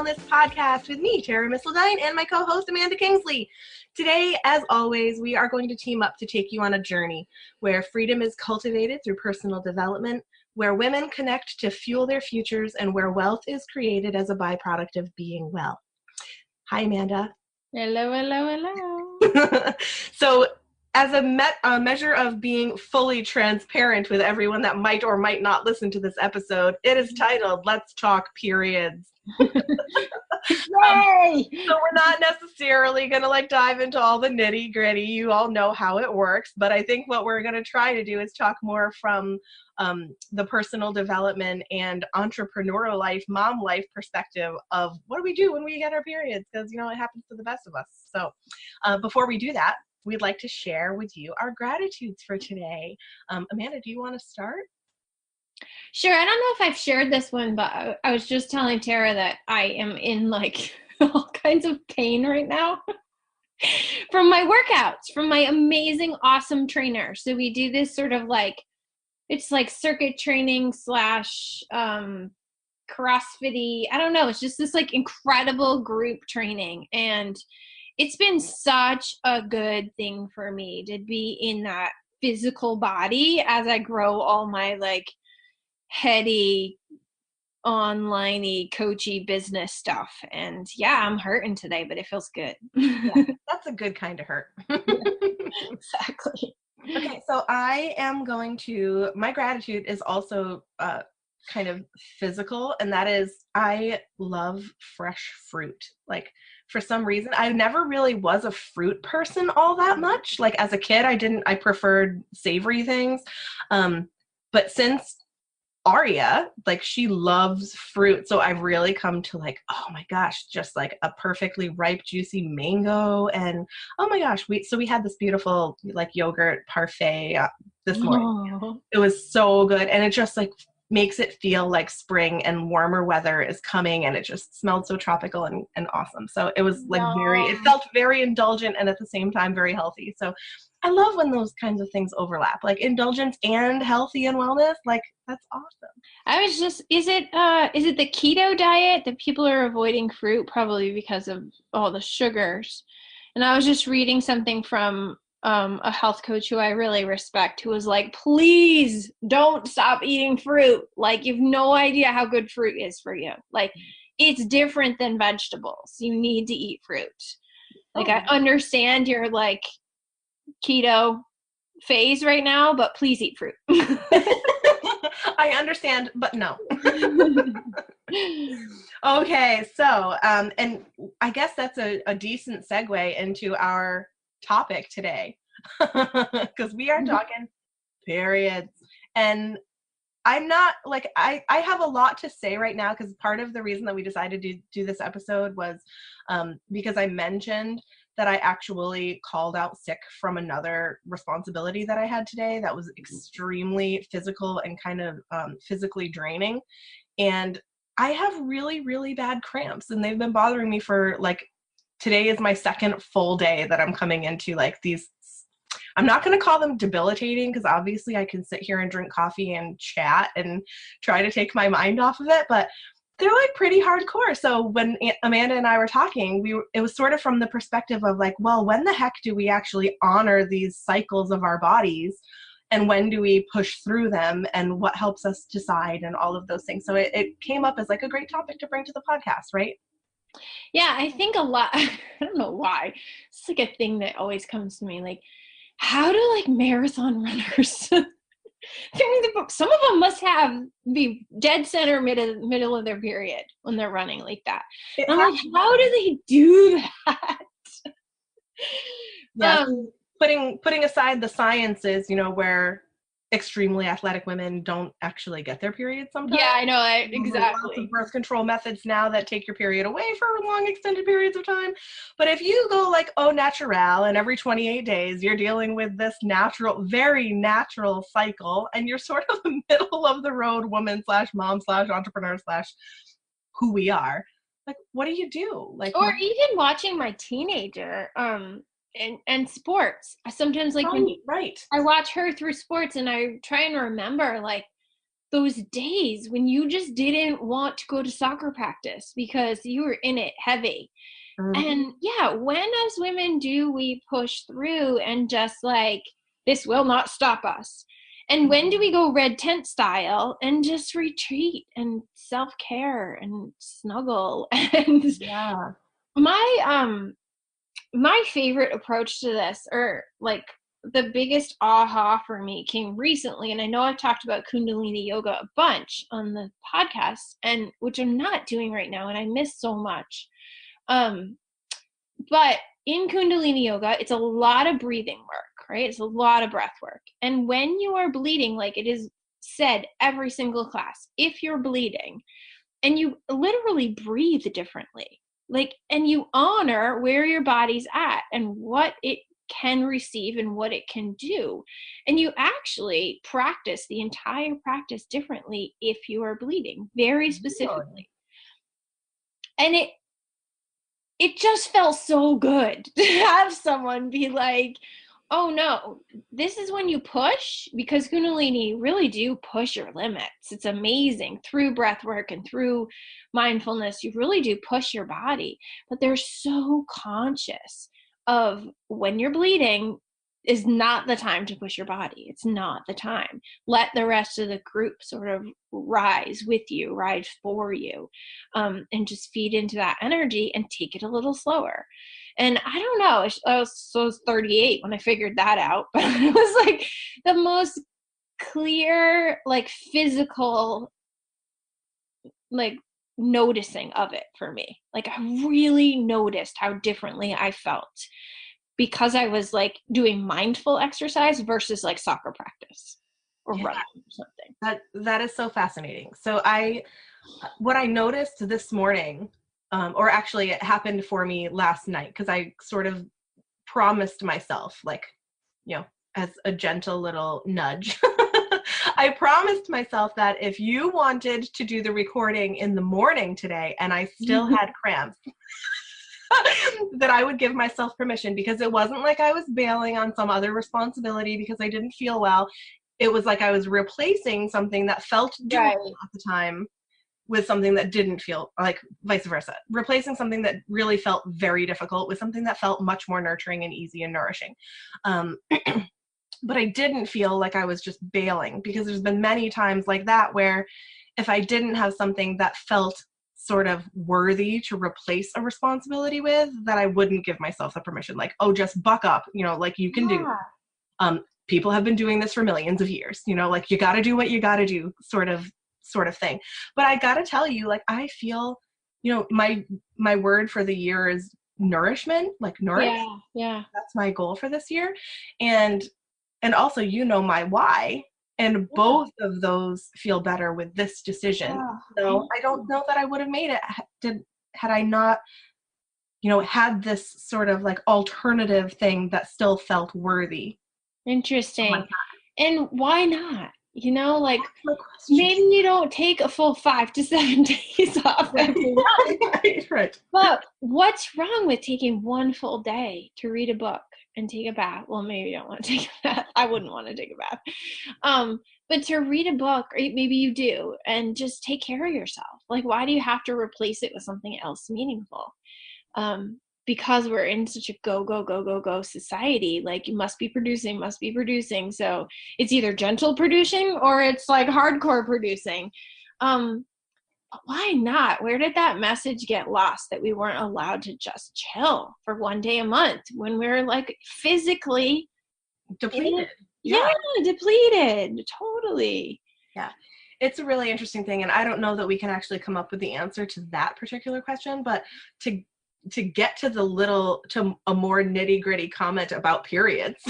Wellness Podcast with me, Tara Missildine, and my co-host, Amanda Kingsley. Today, as always, we are going to team up to take you on a journey where freedom is cultivated through personal development, where women connect to fuel their futures, and where wealth is created as a byproduct of being well. Hi, Amanda. Hello, hello, hello. So, as a measure of being fully transparent with everyone that might or might not listen to this episode, it is titled, Let's Talk Periods. Yay! So we're not necessarily going to dive into all the nitty gritty. You all know how it works, but I think what we're going to try to do is talk more from the personal development and entrepreneurial life, mom life perspective of what do we do when we get our periods? Because, it happens to the best of us. So before we do that, we'd like to share with you our gratitudes for today. Amanda, do you want to start? Sure. I don't know if I've shared this one, but I was just telling Tara that I am in all kinds of pain right now from my workouts, from my amazing, awesome trainer. So we do this sort of it's like circuit training / CrossFit-y. I don't know. It's just this incredible group training. And it's been such a good thing for me to be in that physical body as I grow all my heady, online-y, coachy business stuff. And yeah, I'm hurting today, but it feels good. Yeah, that's a good kind of hurt. Exactly. Okay, so my gratitude is also kind of physical, and that is I love fresh fruit. For some reason, I never really was a fruit person all that much. As a kid, I preferred savory things. But since Aria, she loves fruit. So I've really come to oh my gosh, just a perfectly ripe, juicy mango. And oh my gosh, we had this beautiful yogurt parfait this morning. Oh. It was so good. And it just makes it feel like spring and warmer weather is coming, and it just smelled so tropical and awesome. So it was it felt very indulgent and at the same time very healthy. So I love when those kinds of things overlap, indulgence and healthy and wellness. That's awesome. I was just, is it the keto diet that people are avoiding fruit probably because of all the sugars? And I was just reading something from a health coach who I really respect, who was like, please don't stop eating fruit. You have no idea how good fruit is for you. It's different than vegetables. You need to eat fruit. I understand your keto phase right now, but please eat fruit. I understand, but no. Okay, so and I guess that's a decent segue into our topic today, because we are talking periods. And I'm not I have a lot to say right now, because part of the reason that we decided to do this episode was because I mentioned that I actually called out sick from another responsibility that I had today that was extremely physical and kind of physically draining. And I have really, really bad cramps, and they've been bothering me for today is my second full day that I'm coming into these. I'm not going to call them debilitating, because obviously I can sit here and drink coffee and chat and try to take my mind off of it, but they're pretty hardcore. So when Amanda and I were talking, it was sort of from the perspective of well, when the heck do we actually honor these cycles of our bodies, and when do we push through them, and what helps us decide, and all of those things. So it came up as a great topic to bring to the podcast, right? Yeah, I think a lot, I don't know why, it's a thing that always comes to me, how do marathon runners some of them must be dead center middle of their period when they're running like that. I'm how do they do that? Yeah, putting aside the sciences, where extremely athletic women don't actually get their period sometimes. Yeah, I know, exactly. There's lots of birth control methods now that take your period away for long extended periods of time. But if you go au naturel, and every 28 days you're dealing with this very natural cycle, and you're sort of a middle of the road woman / mom / entrepreneur / who we are, what do you do? Or even watching my teenager and sports. I sometimes right. I watch her through sports, and I try and remember those days when you just didn't want to go to soccer practice because you were in it heavy. And yeah, when as women do we push through and just like, this will not stop us? And when do we go red tent style and just retreat and self-care and snuggle? And Yeah. my favorite approach to this, or like the biggest aha for me, came recently. And I know I've talked about Kundalini yoga a bunch on the podcast, and which I'm not doing right now, and I miss so much. But in Kundalini yoga, it's a lot of breathing work, right? It's a lot of breath work. And when you are bleeding, like it is said every single class, if you're bleeding and you literally breathe differently, like, and you honor where your body's at and what it can receive and what it can do. And you actually practice the entire practice differently if you are bleeding, very specifically. And it just felt so good to have someone be like, oh no, this is when you push, because Kundalini really do push your limits. It's amazing. Through breath work and through mindfulness, you really do push your body. But they're so conscious of when you're bleeding is not the time to push your body. It's not the time. Let the rest of the group sort of rise with you, rise for you, and just feed into that energy and take it a little slower. And I don't know, I was 38 when I figured that out, but it was like the most clear, like physical, like noticing of it for me. Like I really noticed how differently I felt because I was like doing mindful exercise versus like soccer practice or running or something. That is so fascinating. So what I noticed this morning, or actually it happened for me last night, because I sort of promised myself, like, you know, as a gentle little nudge, I promised myself that if you wanted to do the recording in the morning today and I still had cramps, that I would give myself permission, because it wasn't like I was bailing on some other responsibility because I didn't feel well. It was like I was replacing something that felt doable at the time with something that didn't feel, like vice versa. Replacing something that really felt very difficult with something that felt much more nurturing and easy and nourishing. But I didn't feel like I was just bailing, because there's been many times like that where if I didn't have something that felt sort of worthy to replace a responsibility with, that I wouldn't give myself the permission, like, oh, just buck up, you know, like you can do. People have been doing this for millions of years, you know, like you got to do what you got to do, sort of thing. But I got to tell you, like, I feel, you know, my word for the year is nourishment, like nourish. Yeah. That's my goal for this year. And also, you know, my why. And both of those feel better with this decision. So I don't know that I would have made it had I not, you know, had this sort of like alternative thing that still felt worthy. Interesting. And why not? You know, like maybe you don't take a full 5 to 7 days off every month. Right. But what's wrong with taking one full day to read a book and take a bath? Well, maybe you don't want to take a bath. I wouldn't want to take a bath. But to read a book, or maybe you do, and just take care of yourself. Like, why do you have to replace it with something else meaningful? Because we're in such a go society, like you must be producing. So it's either gentle producing or it's like hardcore producing. Why not? Where did that message get lost that we weren't allowed to just chill for one day a month when we're like physically depleted? Depleted. Totally. Yeah. It's a really interesting thing. And I don't know that we can actually come up with the answer to that particular question, but to get to a more nitty-gritty comment about periods.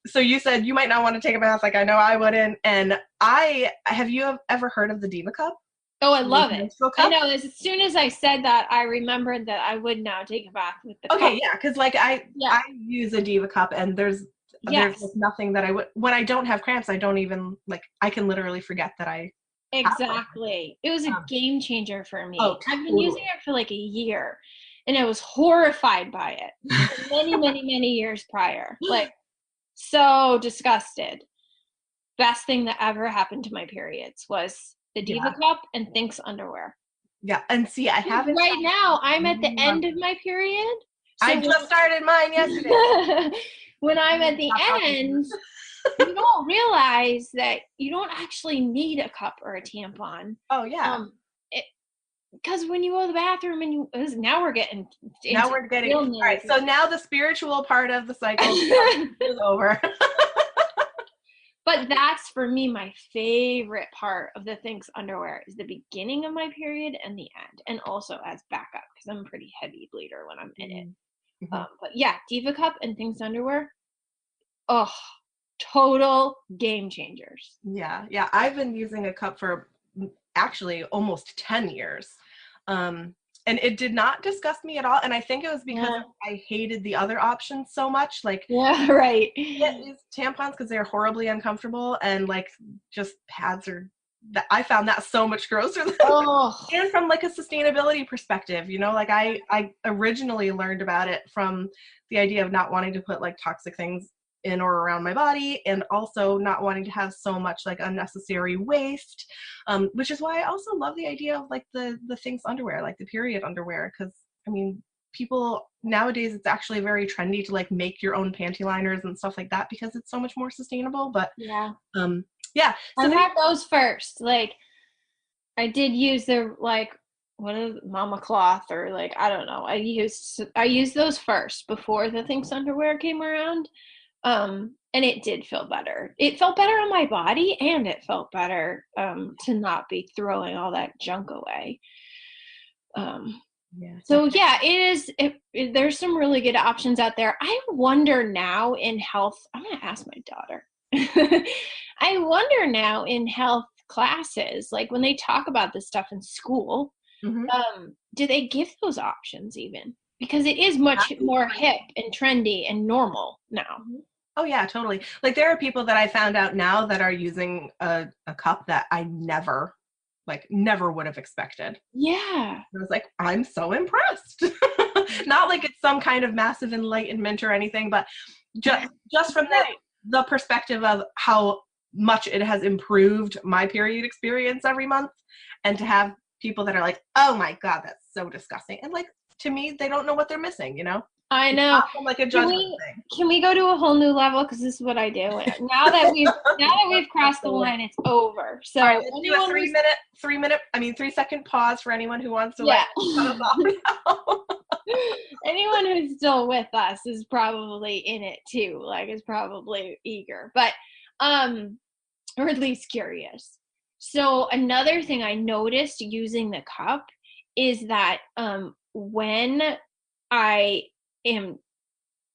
So you said you might not want to take a bath, like I know I wouldn't. And have you ever heard of the Diva Cup? Oh, I love it. I know. As soon as I said that, I remembered that I would now take a bath with the cup. Okay, yeah, because like I use a Diva Cup, and there's nothing that I would, when I don't have cramps, I don't even, like, I can literally forget that I Exactly. It was a game changer for me. Oh, I've been using it for like a year, and I was horrified by it many years prior. Like, so disgusted best thing that ever happened to my periods was the Diva Cup and Thinx underwear. Yeah, and see, I haven't. Right now, I'm at the end of my period. So I just started mine yesterday. When I'm at the end, you don't realize that you don't actually need a cup or a tampon. Oh yeah. Because when you go to the bathroom and now we're getting all right. So now the spiritual part of the cycle is over. But that's, for me, my favorite part of the Thinx underwear is the beginning of my period and the end, and also as backup because I'm a pretty heavy bleeder when I'm in it. But yeah, Diva Cup and Thinx underwear, total game changers. Yeah. I've been using a cup for actually almost 10 years. And it did not disgust me at all. And I think it was because I hated the other options so much. Like, right. Can't use tampons because they're horribly uncomfortable, and like just pads are. I found that so much grosser. And from like a sustainability perspective, like I originally learned about it from the idea of not wanting to put like toxic things in or around my body, and also not wanting to have so much like unnecessary waste, which is why I also love the idea of like the Thinx underwear, like the period underwear, because I mean, people nowadays, it's actually very trendy to like make your own panty liners and stuff like that because it's so much more sustainable. But so I had those first. Like, I did use the what is it, mama cloth, or like, I don't know, I used those first before the Thinx underwear came around. And it did feel better. It felt better on my body, and it felt better to not be throwing all that junk away. So yeah, there's some really good options out there. I wonder now in health, I'm going to ask my daughter. I wonder now in health classes, like when they talk about this stuff in school, do they give those options even? Because it is much more hip and trendy and normal now. Oh yeah, totally. Like there are people that I found out now that are using a cup that I never would have expected. Yeah. I was like, I'm so impressed. Not like it's some kind of massive enlightenment or anything, but just from the perspective of how much it has improved my period experience every month, and to have people that are like, oh my God, that's so disgusting. And like, to me, they don't know what they're missing, I know. Like a judgment thing. Can we go to a whole new level? Because this is what I do. Now that we've crossed the line, it's over. So all right, let's do a 3-second pause for anyone who wants to cut us off. Anyone who's still with us is probably in it too. Like, is probably eager, but or at least curious. So another thing I noticed using the cup is that when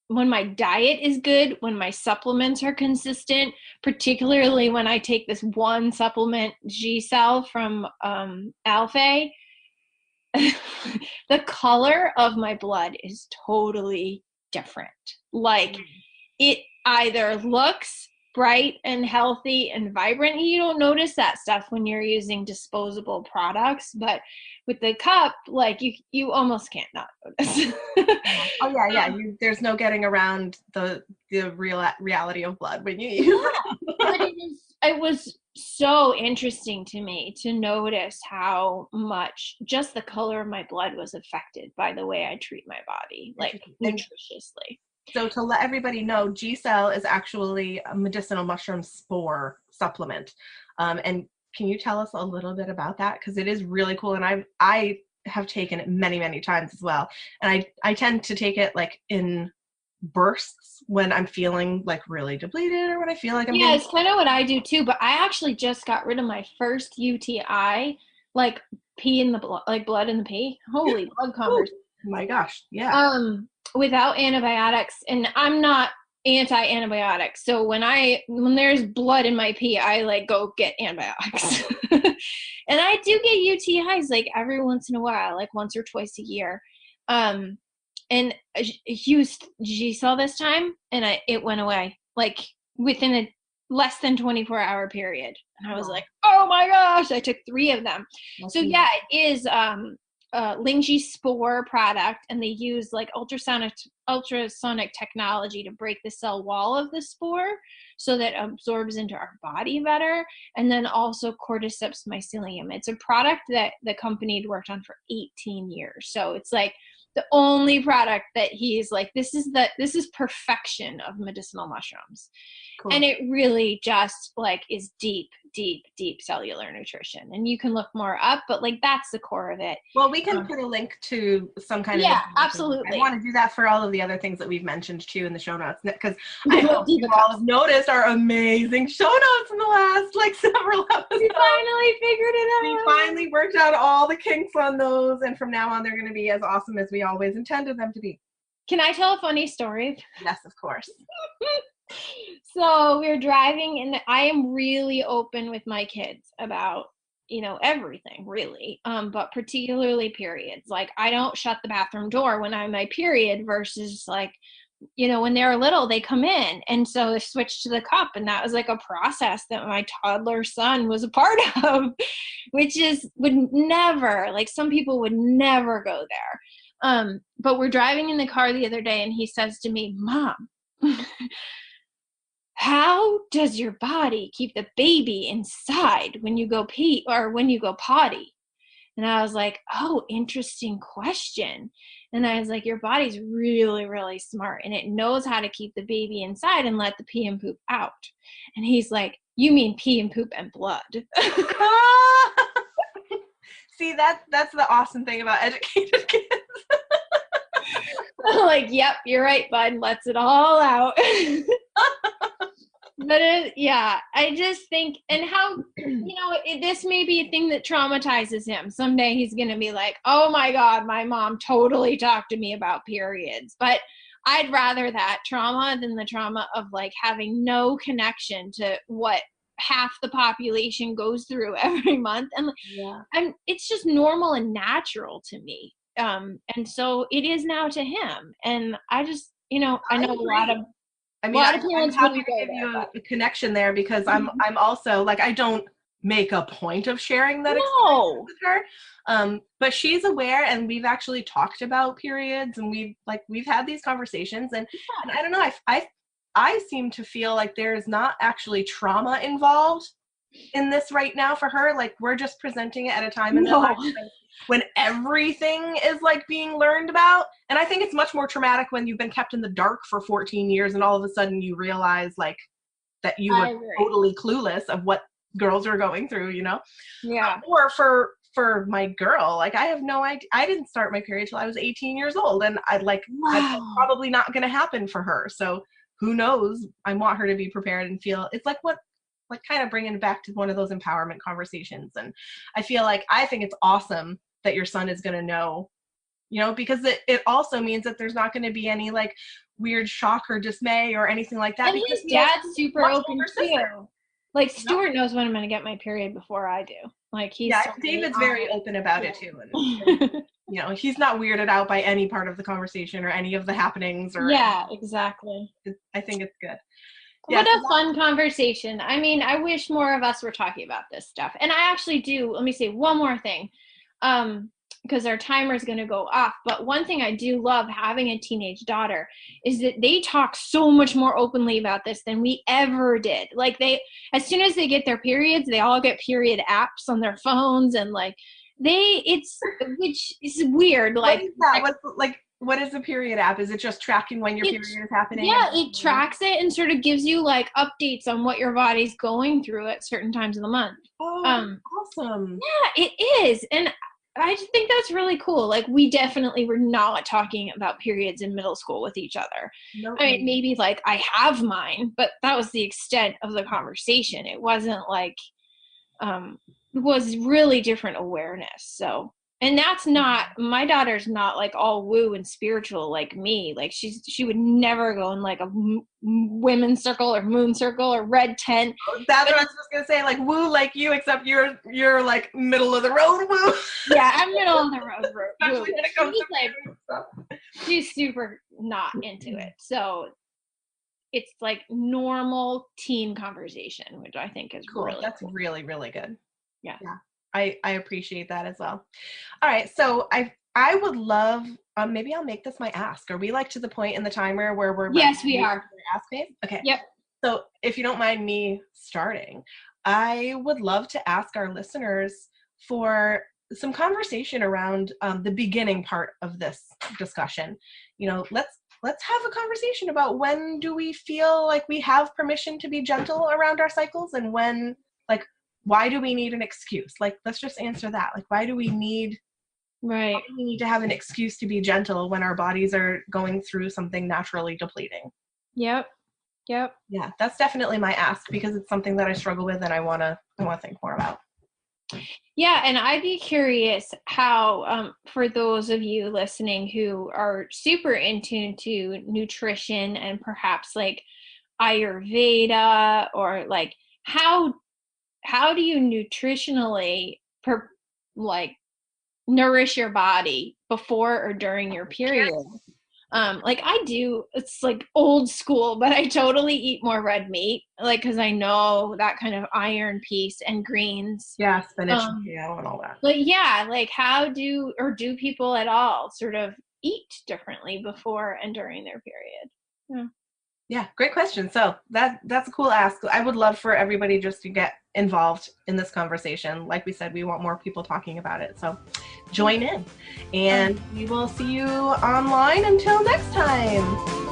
my diet is good, when my supplements are consistent, particularly when I take this one supplement, G-Cell from Alpha, the color of my blood is totally different. Like, it either looks bright and healthy and vibrant. You don't notice that stuff when you're using disposable products, but with the cup, like you almost can't not notice. There's no getting around the reality of blood when you use it. But it was so interesting to me to notice how much just the color of my blood was affected by the way I treat my body, like nutritiously. So to let everybody know, G-Cell is actually a medicinal mushroom spore supplement. And can you tell us a little bit about that? Because it is really cool. And I have taken it many, many times as well. And I tend to take it like in bursts when I'm feeling like really depleted, or when I feel like it's kind of what I do too. But I actually just got rid of my first UTI, like pee in the blood, like blood in the pee. Holy blood comers. Oh my gosh. Yeah. Without antibiotics, and I'm not anti-antibiotics. So when there's blood in my pee, I like go get antibiotics. And I do get UTIs like every once in a while, like once or twice a year. And I used G-Cell this time, and it went away like within a less than 24-hour period. And I was like, oh my gosh, I took 3 of them. So yeah, it is Lingy spore product, and they use like ultrasonic technology to break the cell wall of the spore so that it absorbs into our body better. And then also cordyceps mycelium. It's a product that the company had worked on for 18 years. So it's like the only product that he's like, this is perfection of medicinal mushrooms. Cool. And it really just like is deep cellular nutrition. And you can look more up, but like that's the core of it. Well, we can put a link to some kind of. Yeah, absolutely. I want to do that for all of the other things that we've mentioned too in the show notes, because I hope you all have noticed our amazing show notes in the last like several episodes. We finally figured it out. We finally worked out all the kinks on those, and from now on they're going to be as awesome as we always intended them to be. Can I tell a funny story? Yes, of course. So we're driving, and I am really open with my kids about, everything really, but particularly periods. Like I don't shut the bathroom door when I'm my period versus like, when they're little, they come in. And so they switched to the cup, and that was like a process that my toddler son was a part of, which would never, like some people would never go there. But we're driving in the car the other day, and he says to me, Mom, how does your body keep the baby inside when you go pee or when you go potty? And I was like, oh, interesting question. And I was like, your body's really, really smart, and it knows how to keep the baby inside and let the pee and poop out. And he's like, you mean pee and poop and blood? See, that's the awesome thing about educated kids. Like, yep, you're right, bud. Lets it all out. But I just think, and how, this may be a thing that traumatizes him. Someday he's going to be like, oh my God, my mom totally talked to me about periods. But I'd rather that trauma than the trauma of like having no connection to what half the population goes through every month. And it's just normal and natural to me. And so it is now to him. And I just, I know a lot of, I'm happy to give you a connection there, because I'm also like, I don't make a point of sharing that experience with her. But she's aware, and we've actually talked about periods, and we've had these conversations, and I don't know, I seem to feel like there's not actually trauma involved in this right now for her. Like we're just presenting it at a time in their life when everything is like being learned about. And I think it's much more traumatic when you've been kept in the dark for 14 years and all of a sudden you realize like that you were totally clueless of what girls are going through, Yeah. Or for my girl, like I have no idea. I didn't start my period till I was 18 years old, and that's probably not going to happen for her. So who knows? I want her to be prepared and feel it's like kind of bringing it back to one of those empowerment conversations. And I think it's awesome that your son is going to know, because it also means that there's not going to be any like weird shock or dismay or anything like that. And his dad's super open too. Like Stuart knows when I'm going to get my period before I do. Like David's very open about it too. And, he's not weirded out by any part of the conversation or any of the happenings or. Yeah, exactly. I think it's good. What a fun conversation. I mean, I wish more of us were talking about this stuff. And I actually do. Let me say one more thing, because our timer is going to go off. But one thing I do love having a teenage daughter is that they talk so much more openly about this than we ever did. Like as soon as they get their periods, they all get period apps on their phones, and like which is weird. Like, what is the period app? Is it just tracking when your period is happening? Yeah, it tracks it and sort of gives you like updates on what your body's going through at certain times of the month. Oh, awesome. Yeah, it is. And I just think that's really cool. Like we definitely were not talking about periods in middle school with each other. Nope. I mean, maybe like I have mine, but that was the extent of the conversation. It wasn't like, it was really different awareness. So, and that's not, my daughter's not like all woo and spiritual like me. Like she would never go in like a women's circle or moon circle or red tent. That's what I was just gonna say, like woo like you, except you're like middle of the road woo. Yeah, I'm middle of the road woo. When it comes to she's super not into it. So it's like normal teen conversation, which I think is cool. Really that's cool. Really, really good. Yeah. I appreciate that as well. All right, so I would love, maybe I'll make this my ask. Are we like to the point in the timer where we're ready Yes, we are. for ask phase? Okay. Yep. So if you don't mind me starting, I would love to ask our listeners for some conversation around the beginning part of this discussion. You know, let's have a conversation about, when do we feel like we have permission to be gentle around our cycles, and when, like, why do we need an excuse? Like, let's just answer that. Like, why do we need to have an excuse to be gentle when our bodies are going through something naturally depleting? Yep. Yeah, that's definitely my ask, because it's something that I struggle with and I want to think more about. Yeah, and I'd be curious how, for those of you listening who are super in tune to nutrition and perhaps like Ayurveda, or like how do you nutritionally like nourish your body before or during your period? Like I do, it's like old school, but I totally eat more red meat, like, because I know that kind of iron piece and greens. Yeah, spinach and kale and all that. But yeah, like how do people at all sort of eat differently before and during their period? Yeah, great question. So that's a cool ask. I would love for everybody just to get involved in this conversation. Like we said, we want more people talking about it. So join in, and we will see you online until next time.